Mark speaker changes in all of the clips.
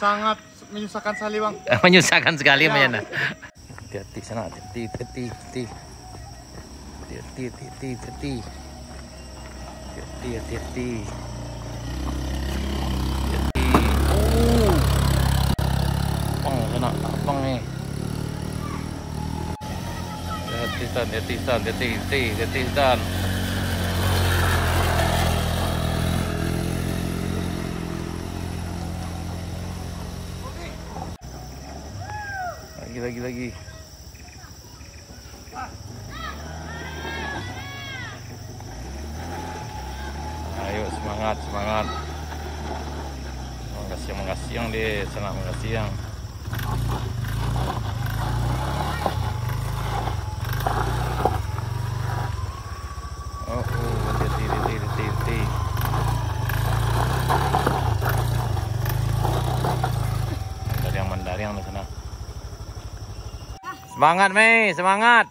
Speaker 1: Sangat menyusahkan sekali, Bang.
Speaker 2: Menyusahkan sekali
Speaker 1: Ya.
Speaker 2: mainnya. Hati-hati sana, hati-hati. Bang, kena abang nih. Hati-hati. Lagi. Ayo semangat. Makasih yang di sana, makasih yang. Oh, hati-hati. Mandariang di sana. Semangat, Mei, semangat.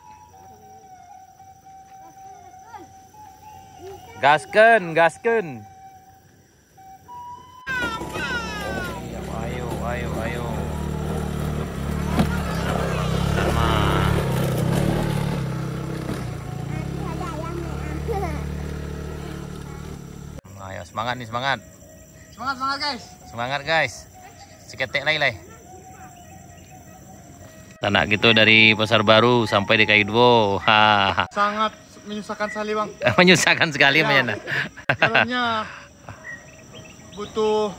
Speaker 2: Gaskeun. Ayo. Sama. Ayo, semangat.
Speaker 1: Semangat, guys.
Speaker 2: Semangat, guys. Seketek lagi. Anak gitu dari Pasar Baru sampai di Kaiduo.
Speaker 1: Sangat menyusahkan sekali, Bang.
Speaker 2: Menyusahkan sekali
Speaker 1: Ya.
Speaker 2: mainnya.
Speaker 1: Jalannya butuh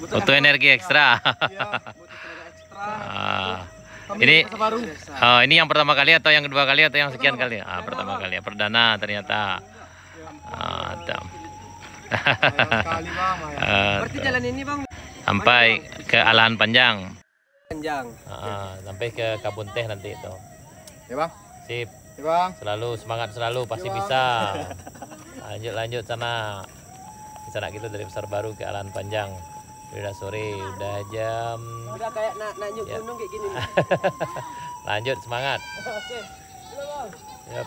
Speaker 2: Butuh energi ekstra.
Speaker 1: ya, butuh tenaga ekstra. Kami
Speaker 2: Ini
Speaker 1: di Pasar Baru.
Speaker 2: ini yang pertama kali atau yang kedua kali atau yang sekian kali? Pertama kali ya, perdana ternyata. Mantap.
Speaker 1: Sayang sekali, Bang.
Speaker 3: Berarti jalan ini, Bang,
Speaker 2: Sampai ke Alahan Panjang.
Speaker 3: panjang.
Speaker 2: Sampai ke Kabun Teh nanti itu.
Speaker 1: Ya, Bang.
Speaker 2: Sip.
Speaker 1: Ya, Bang.
Speaker 2: Selalu semangat pasti
Speaker 1: Ya, Bang.
Speaker 2: bisa. Lanjut sana. Bisa nak gitu dari Pasar Baru ke Alahan Panjang. Udah sore, udah jam.
Speaker 3: Udah kayak naik
Speaker 2: Ya.
Speaker 3: gunung kayak gini nih.
Speaker 2: Lanjut semangat.
Speaker 3: Oke. Udah, Bang.
Speaker 2: Yap.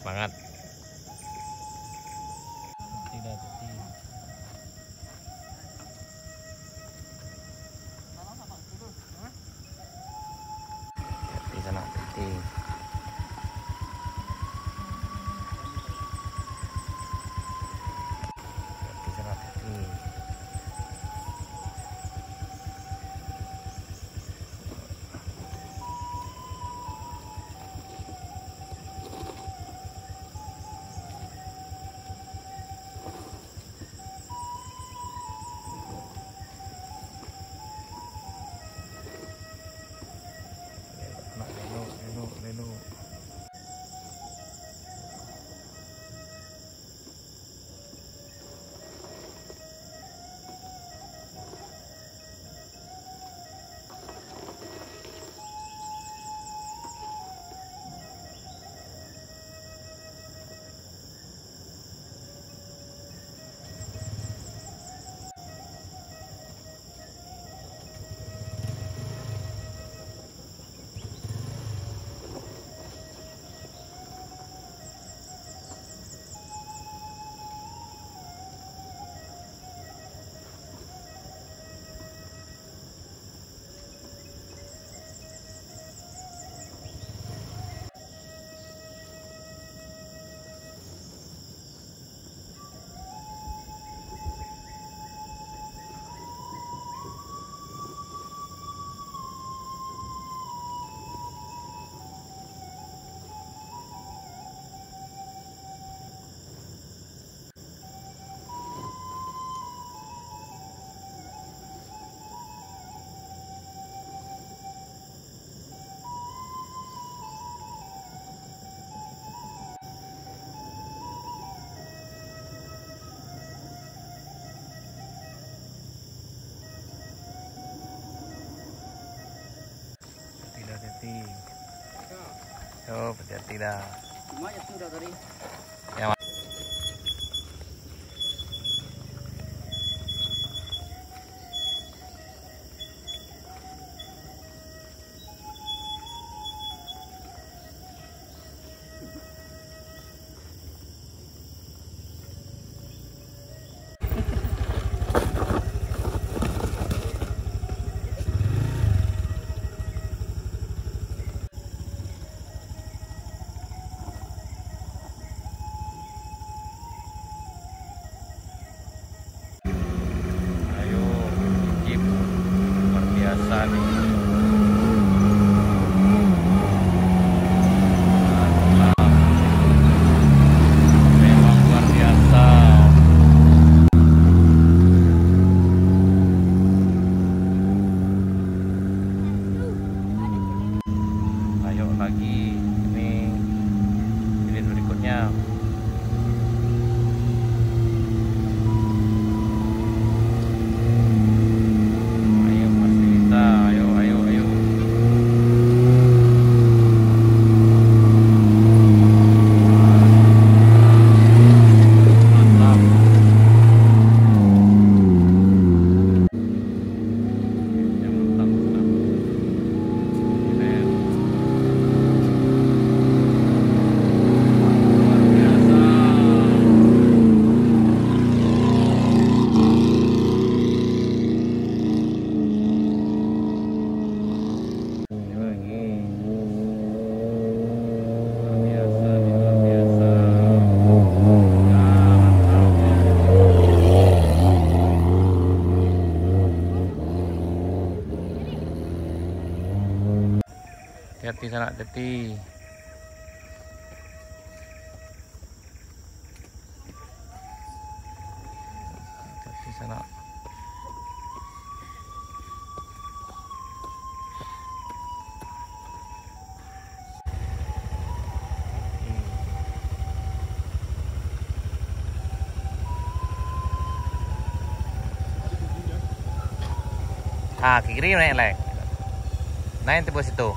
Speaker 2: Semangat. Tidak hati. Di sana hati. Di sana hati. Leno. hati-hati. Hati-hati dah.
Speaker 1: Cuma itu udah tadi.
Speaker 2: Ya, ayo jeep luar biasa nih. Mantap. Memang luar biasa. Ayo lagi ini jilid berikutnya. Ayo Mas Lita, ayo. Mantap. Yang mantap. Keren. Luar biasa. Ini lagi. Luar biasa nih, luar biasa. Ya, mantap. Hati-hati sana, hati-hati. Hati-hati sana. Ah, ke kiri naik lek. Naik di situ.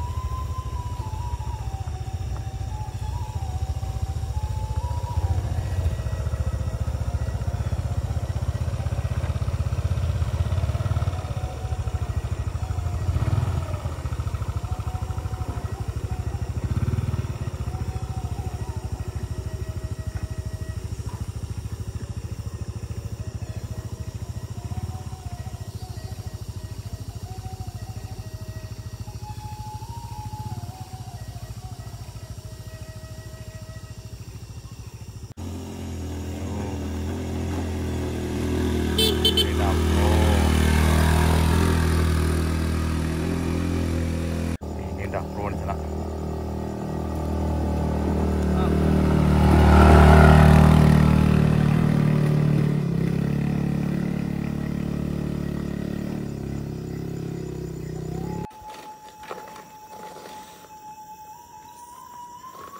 Speaker 2: Ini udah pro di sana.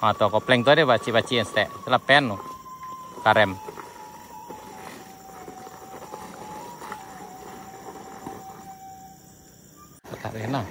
Speaker 2: Atau kopling tuh ada baci-baci yang stek, setelah pen lo, karem. Tak enak.